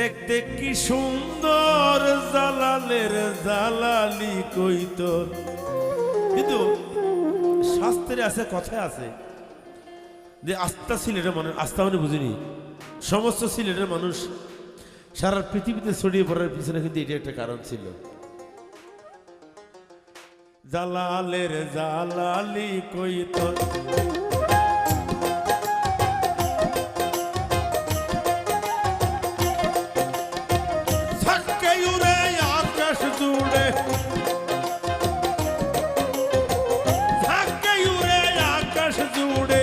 দেখতে কি সুন্দর জালালের জালালি কই তোর। কিন্তু শাস্ত্রে আছে, কথায় আছে যে আস্থা সিলেটের মানুষ, আস্থা মানে বুঝিনি, সমস্ত সিলেটের মানুষ সারা পৃথিবীতে ছড়িয়ে পড়ার পিছনে কিন্তু এটা একটা কারণ ছিল। জালালের জালালি কই তোর, থাকে উড়ে আকাশ জুড়ে, থাকে উড়ে আকাশ জুড়ে